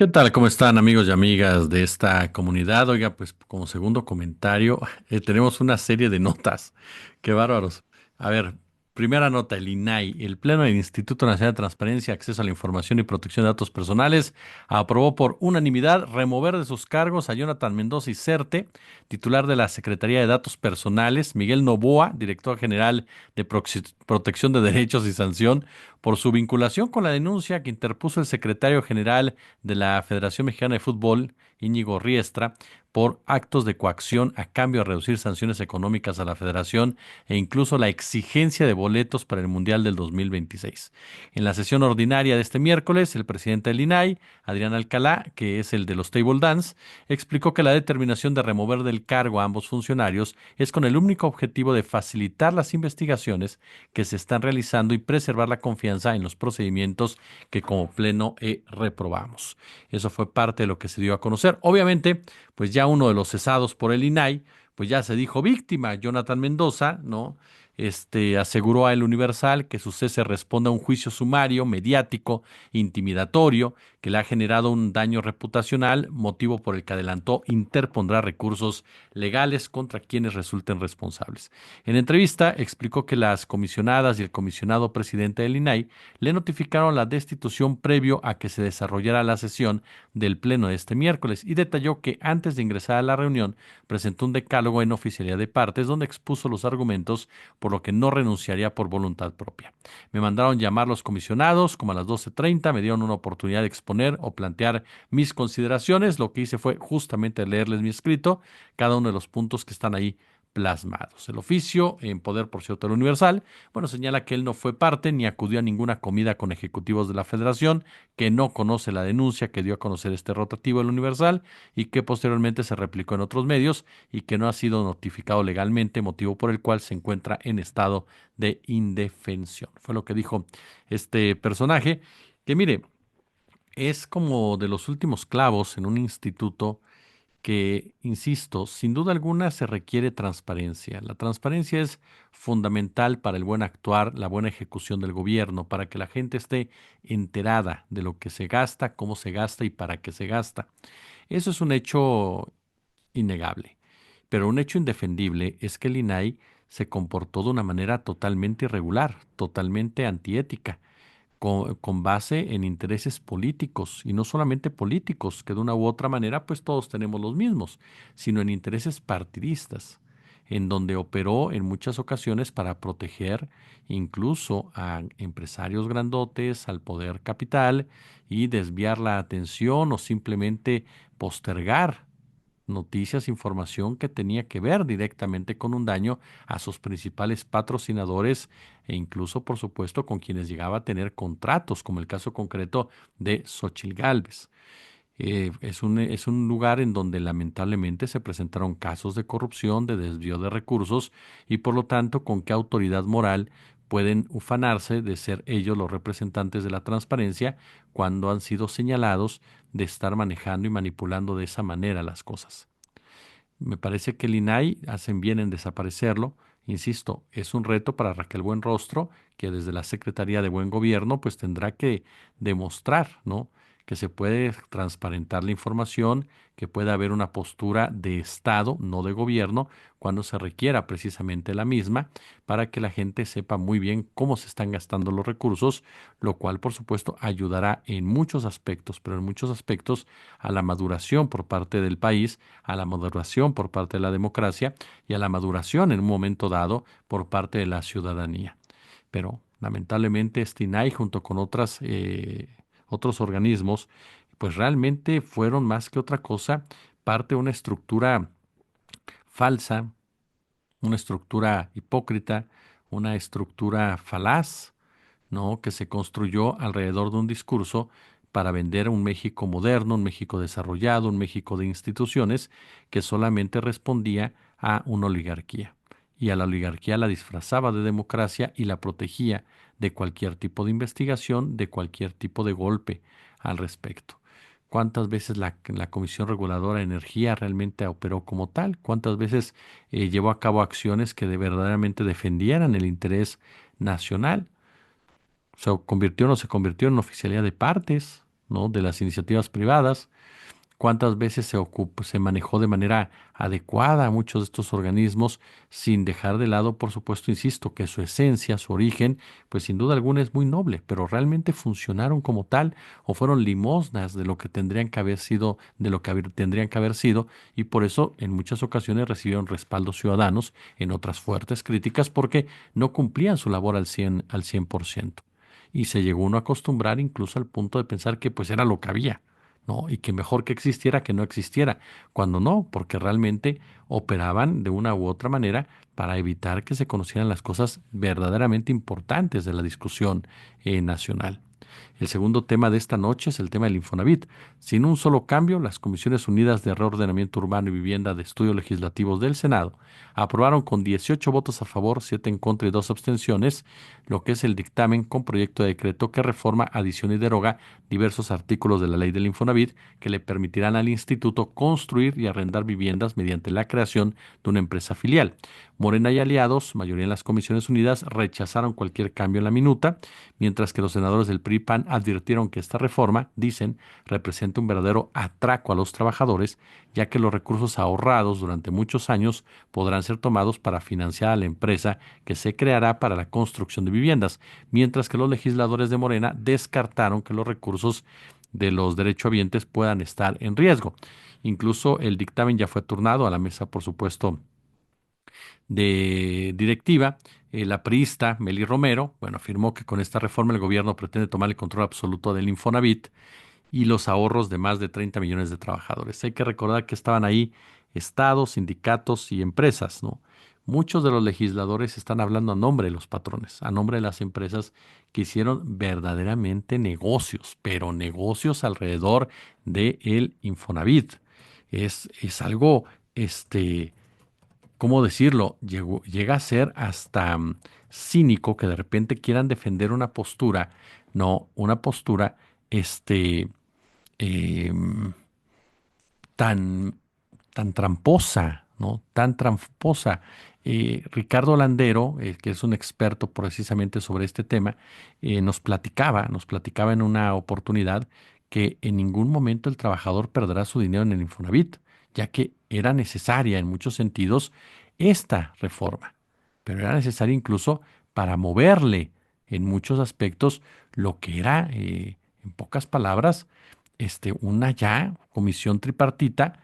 ¿Qué tal? ¿Cómo están amigos y amigas de esta comunidad? Oiga, pues como segundo comentario, tenemos una serie de notas. Qué bárbaros. A ver, primera nota, el INAI, el Pleno del Instituto Nacional de Transparencia, Acceso a la Información y Protección de Datos Personales, aprobó por unanimidad remover de sus cargos a Jonathan Mendoza y Certe, titular de la Secretaría de Datos Personales, Miguel Novoa, director general de Protección de Derechos y Sanción, por su vinculación con la denuncia que interpuso el secretario general de la Federación Mexicana de Fútbol, Íñigo Riestra, por actos de coacción a cambio de reducir sanciones económicas a la federación e incluso la exigencia de boletos para el Mundial del 2026. En la sesión ordinaria de este miércoles, el presidente del INAI, Adrián Alcalá, que es el de los table dance, explicó que la determinación de remover del cargo a ambos funcionarios es con el único objetivo de facilitar las investigaciones que se están realizando y preservar la confianza en los procedimientos que como pleno reprobamos. Eso fue parte de lo que se dio a conocer. Obviamente, pues ya uno de los cesados por el INAI, pues ya se dijo víctima, Jonathan Mendoza, ¿no? Aseguró a El Universal que su cese responde a un juicio sumario, mediático, intimidatorio, que le ha generado un daño reputacional, motivo por el que adelantó interpondrá recursos legales contra quienes resulten responsables. En entrevista, explicó que las comisionadas y el comisionado presidente del INAI le notificaron la destitución previo a que se desarrollara la sesión del Pleno de este miércoles y detalló que antes de ingresar a la reunión presentó un decálogo en oficialidad de partes donde expuso los argumentos por lo que no renunciaría por voluntad propia. Me mandaron llamar los comisionados como a las 12:30, me dieron una oportunidad de exponer o plantear mis consideraciones. Lo que hice fue justamente leerles mi escrito, cada uno de los puntos que están ahí plasmados. El oficio, en poder por cierto del Universal, bueno, señala que él no fue parte ni acudió a ninguna comida con ejecutivos de la Federación, que no conoce la denuncia que dio a conocer este rotativo del Universal y que posteriormente se replicó en otros medios y que no ha sido notificado legalmente, motivo por el cual se encuentra en estado de indefensión. Fue lo que dijo este personaje, que mire, es como de los últimos clavos en un instituto que, insisto, sin duda alguna se requiere transparencia. La transparencia es fundamental para el buen actuar, la buena ejecución del gobierno, para que la gente esté enterada de lo que se gasta, cómo se gasta y para qué se gasta. Eso es un hecho innegable. Pero un hecho indefendible es que el INAI se comportó de una manera totalmente irregular, totalmente antiética, con base en intereses políticos, y no solamente políticos, que de una u otra manera pues todos tenemos los mismos, sino en intereses partidistas, en donde operó en muchas ocasiones para proteger incluso a empresarios grandotes, al poder capital, y desviar la atención o simplemente postergar noticias, información que tenía que ver directamente con un daño a sus principales patrocinadores e incluso, por supuesto, con quienes llegaba a tener contratos, como el caso concreto de Xochitl Gálvez. Es un lugar en donde lamentablemente se presentaron casos de corrupción, de desvío de recursos y por lo tanto, ¿con qué autoridad moral pueden ufanarse de ser ellos los representantes de la transparencia cuando han sido señalados de estar manejando y manipulando de esa manera las cosas? Me parece que el INAI hacen bien en desaparecerlo. Insisto, es un reto para Raquel Buenrostro, que desde la Secretaría de Buen Gobierno pues tendrá que demostrar, ¿no? Que se puede transparentar la información, que puede haber una postura de Estado, no de gobierno, cuando se requiera precisamente la misma, para que la gente sepa muy bien cómo se están gastando los recursos, lo cual por supuesto ayudará en muchos aspectos, pero en muchos aspectos a la maduración por parte del país, a la maduración por parte de la democracia y a la maduración en un momento dado por parte de la ciudadanía. Pero lamentablemente este INAI junto con otros organismos, pues realmente fueron más que otra cosa parte de una estructura falsa, una estructura hipócrita, una estructura falaz, ¿no? Que se construyó alrededor de un discurso para vender un México moderno, un México desarrollado, un México de instituciones que solamente respondía a una oligarquía. Y a la oligarquía la disfrazaba de democracia y la protegía de cualquier tipo de investigación, de cualquier tipo de golpe al respecto. ¿Cuántas veces la Comisión Reguladora de Energía realmente operó como tal? ¿Cuántas veces llevó a cabo acciones que de verdaderamente defendieran el interés nacional? Se convirtió o no se convirtió en oficialidad de partes, ¿no? De las iniciativas privadas, cuántas veces se manejó de manera adecuada a muchos de estos organismos, sin dejar de lado, por supuesto, insisto, que su esencia, su origen, pues sin duda alguna es muy noble, pero realmente funcionaron como tal o fueron limosnas de lo que tendrían que haber sido, de lo que tendrían que haber sido, y por eso en muchas ocasiones recibieron respaldos ciudadanos, en otras fuertes críticas, porque no cumplían su labor al 100%. Y se llegó uno a acostumbrar incluso al punto de pensar que pues era lo que había, ¿no? Y que mejor que existiera que no existiera, cuando no, porque realmente operaban de una u otra manera para evitar que se conocieran las cosas verdaderamente importantes de la discusión nacional. El segundo tema de esta noche es el tema del Infonavit. Sin un solo cambio, las Comisiones Unidas de Reordenamiento Urbano y Vivienda de Estudios Legislativos del Senado aprobaron con 18 votos a favor, 7 en contra y 2 abstenciones, lo que es el dictamen con proyecto de decreto que reforma, adiciona y deroga diversos artículos de la ley del Infonavit que le permitirán al instituto construir y arrendar viviendas mediante la creación de una empresa filial. Morena y aliados, mayoría en las Comisiones Unidas, rechazaron cualquier cambio en la minuta, mientras que los senadores del PRI y PAN advirtieron que esta reforma, dicen, representa un verdadero atraco a los trabajadores, ya que los recursos ahorrados durante muchos años podrán ser tomados para financiar a la empresa que se creará para la construcción de viviendas, mientras que los legisladores de Morena descartaron que los recursos de los derechohabientes puedan estar en riesgo. Incluso el dictamen ya fue turnado a la mesa, por supuesto, de directiva. La priista Mely Romero, bueno, afirmó que con esta reforma el gobierno pretende tomar el control absoluto del Infonavit y los ahorros de más de 30 millones de trabajadores. Hay que recordar que estaban ahí estados, sindicatos y empresas, ¿no? Muchos de los legisladores están hablando a nombre de los patrones, a nombre de las empresas que hicieron verdaderamente negocios, pero negocios alrededor del Infonavit. Es algo, ¿cómo decirlo? Llega a ser hasta cínico que de repente quieran defender una postura, no, una postura, este, em, tan, tan tramposa, ¿no? Tan tramposa. Ricardo Landero, que es un experto precisamente sobre este tema, nos platicaba en una oportunidad que en ningún momento el trabajador perderá su dinero en el Infonavit, ya que era necesaria en muchos sentidos esta reforma, pero era necesaria incluso para moverle en muchos aspectos lo que era, en pocas palabras, una ya comisión tripartita,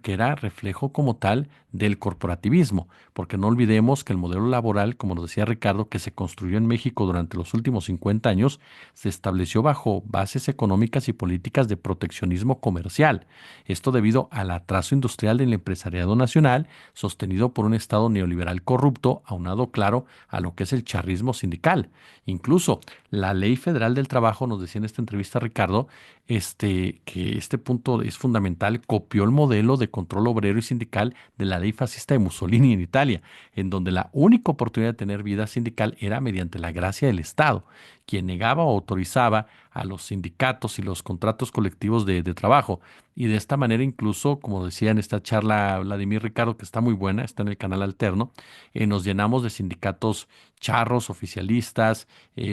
que era reflejo como tal del corporativismo, porque no olvidemos que el modelo laboral, como nos decía Ricardo, que se construyó en México durante los últimos 50 años, se estableció bajo bases económicas y políticas de proteccionismo comercial. Esto debido al atraso industrial del empresariado nacional, sostenido por un Estado neoliberal corrupto, aunado, claro, a lo que es el charrismo sindical. Incluso la Ley Federal del Trabajo, nos decía en esta entrevista Ricardo, que este punto es fundamental, copió el modelo de control obrero y sindical de la ley fascista de Mussolini en Italia, en donde la única oportunidad de tener vida sindical era mediante la gracia del Estado, quien negaba o autorizaba a los sindicatos y los contratos colectivos de trabajo. Y de esta manera, incluso, como decía en esta charla Vladimir Ricardo, que está muy buena, está en el canal alterno, nos llenamos de sindicatos charros, oficialistas,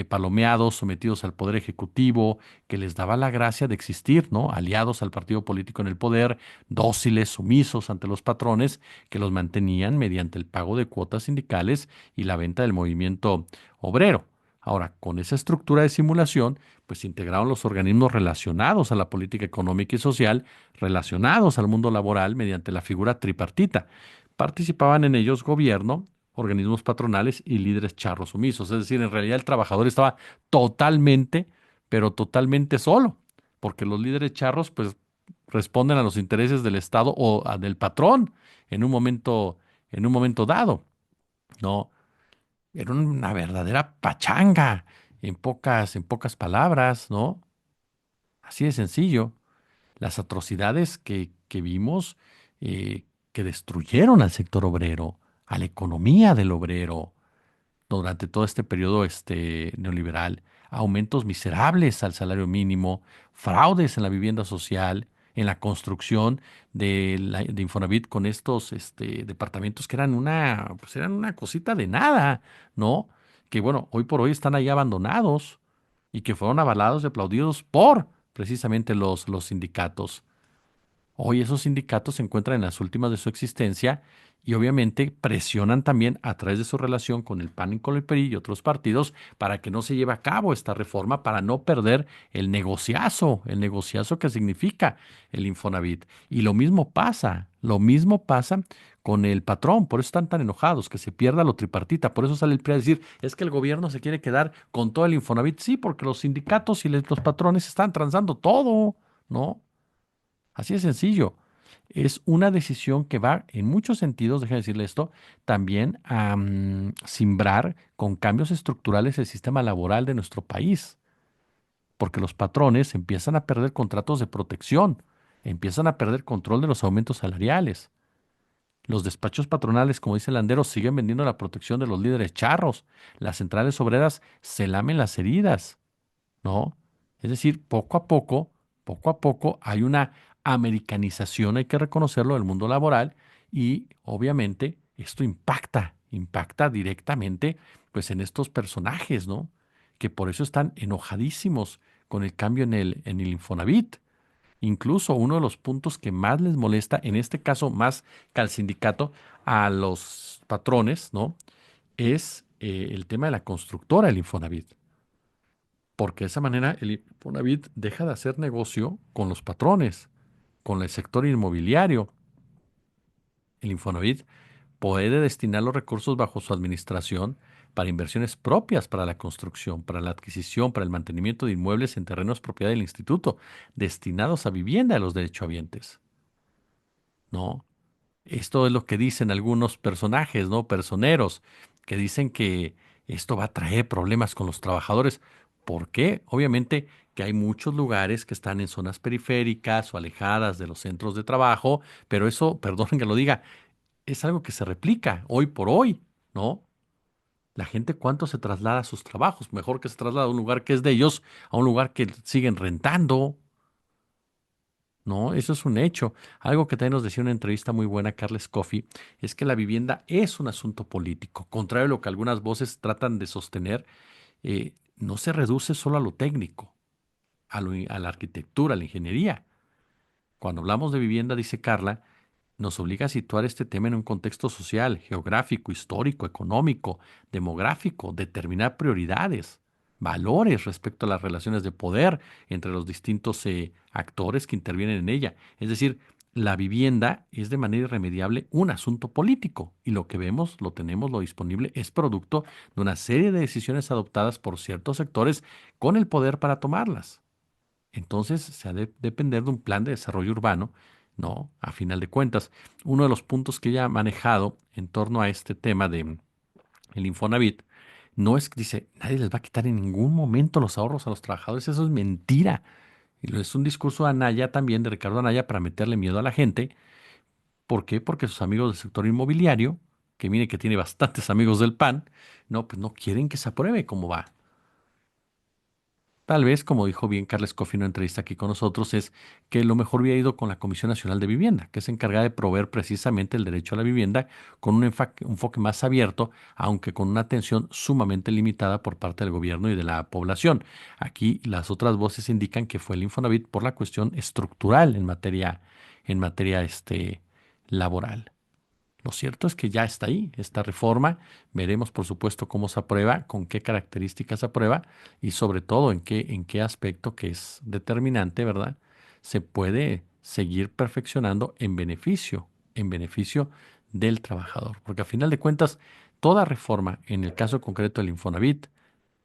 palomeados, sometidos al poder ejecutivo, que les daba la gracia de existir, ¿no? Aliados al partido político en el poder, dóciles, sumisos ante los patrones, que los mantenían mediante el pago de cuotas sindicales y la venta del movimiento obrero. Ahora, con esa estructura de simulación, pues se integraron los organismos relacionados a la política económica y social, relacionados al mundo laboral mediante la figura tripartita. Participaban en ellos gobierno, organismos patronales y líderes charros sumisos. Es decir, en realidad el trabajador estaba totalmente, pero totalmente solo, porque los líderes charros pues responden a los intereses del Estado o del patrón en un momento dado. No, era una verdadera pachanga, en pocas palabras, ¿no? Así de sencillo. Las atrocidades que vimos, que destruyeron al sector obrero, a la economía del obrero durante todo este periodo neoliberal, aumentos miserables al salario mínimo, fraudes en la vivienda social, en la construcción de Infonavit con estos departamentos que pues eran una cosita de nada, ¿no? Que bueno, hoy por hoy están ahí abandonados y que fueron avalados y aplaudidos por precisamente los sindicatos. Hoy esos sindicatos se encuentran en las últimas de su existencia y obviamente presionan también a través de su relación con el PAN y con el PRI y otros partidos para que no se lleve a cabo esta reforma, para no perder el negociazo que significa el Infonavit. Y lo mismo pasa con el patrón, por eso están tan enojados, que se pierda lo tripartita, por eso sale el PRI a decir, es que el gobierno se quiere quedar con todo el Infonavit, sí, porque los sindicatos y los patrones están transando todo, ¿no? Así de sencillo. Es una decisión que va, en muchos sentidos, déjame decirle esto, también a simbrar con cambios estructurales el sistema laboral de nuestro país, porque los patrones empiezan a perder contratos de protección, empiezan a perder control de los aumentos salariales. Los despachos patronales, como dice Landero, siguen vendiendo la protección de los líderes charros. Las centrales obreras se lamen las heridas. ¿No? Es decir, poco a poco hay una americanización, hay que reconocerlo, del mundo laboral y obviamente esto impacta directamente pues en estos personajes, ¿no? Que por eso están enojadísimos con el cambio en el Infonavit. Incluso uno de los puntos que más les molesta, en este caso más que al sindicato, a los patrones, ¿no? Es el tema de la constructora, el Infonavit, porque de esa manera el Infonavit deja de hacer negocio con los patrones, con el sector inmobiliario. El Infonavit puede destinar los recursos bajo su administración para inversiones propias para la construcción, para la adquisición, para el mantenimiento de inmuebles en terrenos propiedad del instituto, destinados a vivienda de los derechohabientes. ¿No? Esto es lo que dicen algunos personajes, ¿no? Personeros, que dicen que esto va a traer problemas con los trabajadores. ¿Por qué? Obviamente que hay muchos lugares que están en zonas periféricas o alejadas de los centros de trabajo, pero eso, perdonen que lo diga, es algo que se replica hoy por hoy, ¿no? La gente cuánto se traslada a sus trabajos, mejor que se traslada a un lugar que es de ellos, a un lugar que siguen rentando. No, eso es un hecho. Algo que también nos decía en una entrevista muy buena Carles Coffey es que la vivienda es un asunto político. Contrario a lo que algunas voces tratan de sostener, no se reduce solo a lo técnico, a la arquitectura, a la ingeniería. Cuando hablamos de vivienda, dice Carla, nos obliga a situar este tema en un contexto social, geográfico, histórico, económico, demográfico, determinar prioridades, valores respecto a las relaciones de poder entre los distintos actores que intervienen en ella. Es decir, la vivienda es de manera irremediable un asunto político y lo que vemos, lo tenemos, lo disponible, es producto de una serie de decisiones adoptadas por ciertos sectores con el poder para tomarlas. Entonces, se ha de depender de un plan de desarrollo urbano, ¿no? A final de cuentas, uno de los puntos que ella ha manejado en torno a este tema de el Infonavit, no es que dice, nadie les va a quitar en ningún momento los ahorros a los trabajadores, eso es mentira. Es un discurso de Anaya también, de Ricardo Anaya, para meterle miedo a la gente. ¿Por qué? Porque sus amigos del sector inmobiliario, que mire que tiene bastantes amigos del PAN, no, pues no quieren que se apruebe como va. Tal vez, como dijo bien Carles Coffey en una entrevista aquí con nosotros, es que lo mejor hubiera ido con la Comisión Nacional de Vivienda, que se encarga de proveer precisamente el derecho a la vivienda con un enfoque más abierto, aunque con una atención sumamente limitada por parte del gobierno y de la población. Aquí las otras voces indican que fue el Infonavit por la cuestión estructural en materia laboral. Lo cierto es que ya está ahí esta reforma. Veremos, por supuesto, cómo se aprueba, con qué características se aprueba y sobre todo en qué aspecto que es determinante, ¿verdad? Se puede seguir perfeccionando en beneficio del trabajador. Porque a final de cuentas, toda reforma, en el caso concreto del Infonavit,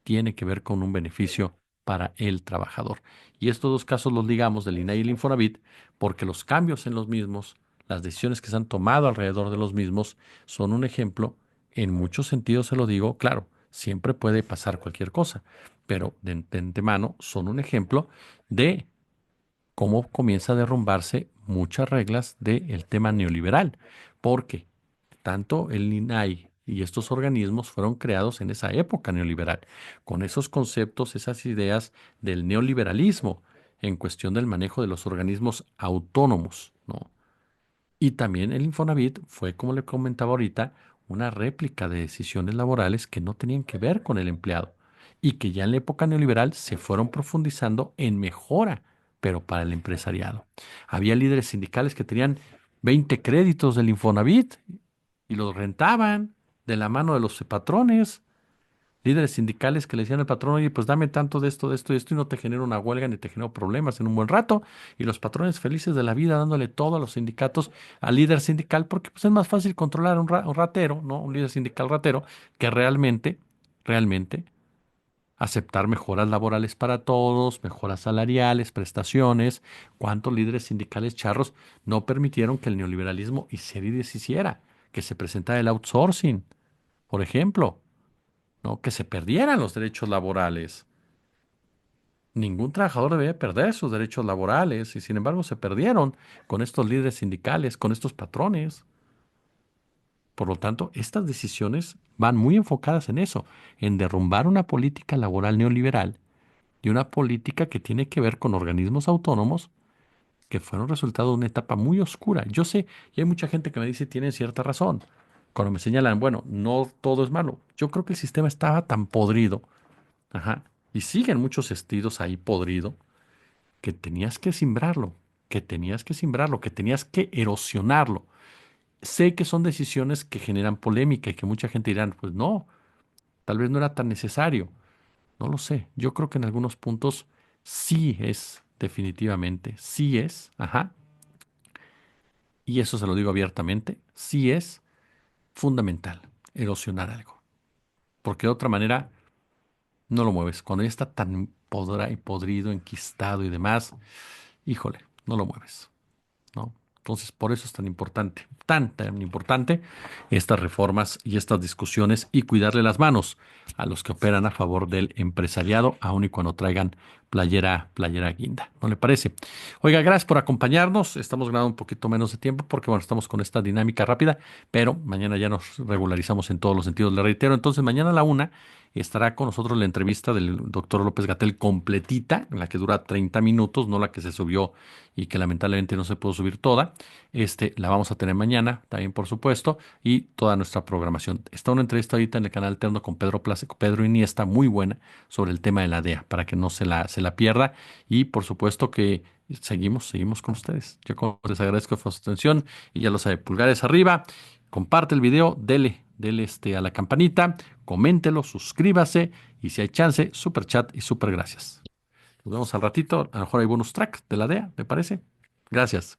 tiene que ver con un beneficio para el trabajador. Y estos dos casos los ligamos del INAI y el Infonavit porque los cambios en los mismos, las decisiones que se han tomado alrededor de los mismos, son un ejemplo, en muchos sentidos se lo digo, claro, siempre puede pasar cualquier cosa, pero de antemano son un ejemplo de cómo comienza a derrumbarse muchas reglas del tema neoliberal, porque tanto el INAI y estos organismos fueron creados en esa época neoliberal, con esos conceptos, esas ideas del neoliberalismo en cuestión del manejo de los organismos autónomos, ¿no? Y también el Infonavit fue, como le comentaba ahorita, una réplica de decisiones laborales que no tenían que ver con el empleado y que ya en la época neoliberal se fueron profundizando en mejora, pero para el empresariado. Había líderes sindicales que tenían 20 créditos del Infonavit y los rentaban de la mano de los patrones. Líderes sindicales que le decían al patrón, oye, pues dame tanto de esto y esto, y no te genero una huelga ni te genero problemas en un buen rato. Y los patrones felices de la vida dándole todo a los sindicatos, al líder sindical, porque pues, es más fácil controlar a un ratero, ¿no? Un líder sindical ratero, que realmente aceptar mejoras laborales para todos, mejoras salariales, prestaciones. ¿Cuántos líderes sindicales charros no permitieron que el neoliberalismo hiciera y deshiciera? Que se presentara el outsourcing, por ejemplo, ¿no? Que se perdieran los derechos laborales. Ningún trabajador debía perder sus derechos laborales y sin embargo se perdieron con estos líderes sindicales, con estos patrones. Por lo tanto, estas decisiones van muy enfocadas en eso, en derrumbar una política laboral neoliberal y una política que tiene que ver con organismos autónomos que fueron resultado de una etapa muy oscura. Yo sé, y hay mucha gente que me dice tienen cierta razón. Cuando me señalan, bueno, no todo es malo. Yo creo que el sistema estaba tan podrido, ajá, y siguen muchos estilos ahí podrido, que tenías que simbrarlo, que tenías que simbrarlo, que tenías que erosionarlo. Sé que son decisiones que generan polémica y que mucha gente dirá, pues no, tal vez no era tan necesario. No lo sé. Yo creo que en algunos puntos sí es, definitivamente, sí es, ajá, y eso se lo digo abiertamente, sí es fundamental erosionar algo, porque de otra manera no lo mueves. Cuando ya está tan y podrido, enquistado y demás, híjole, no lo mueves. ¿No? Entonces, por eso es tan importante estas reformas y estas discusiones y cuidarle las manos a los que operan a favor del empresariado, aun y cuando traigan playera guinda. ¿No le parece? Oiga, gracias por acompañarnos. Estamos ganando un poquito menos de tiempo porque, bueno, estamos con esta dinámica rápida, pero mañana ya nos regularizamos en todos los sentidos. Le reitero, entonces mañana a la 1 estará con nosotros la entrevista del doctor López Gatell completita, en la que dura 30 minutos, no la que se subió y que lamentablemente no se pudo subir toda. La vamos a tener mañana, también por supuesto, y toda nuestra programación. Está una entrevista ahorita en el canal alterno con Pedro Iniesta, muy buena, sobre el tema de la DEA, para que no se la pierda. Y por supuesto que seguimos con ustedes. Yo les agradezco por su atención y ya lo sabe, pulgares arriba, comparte el video, dele a la campanita, coméntelo, suscríbase y si hay chance, super chat y super gracias. Nos vemos al ratito. A lo mejor hay bonus track de la DEA, ¿me parece? Gracias.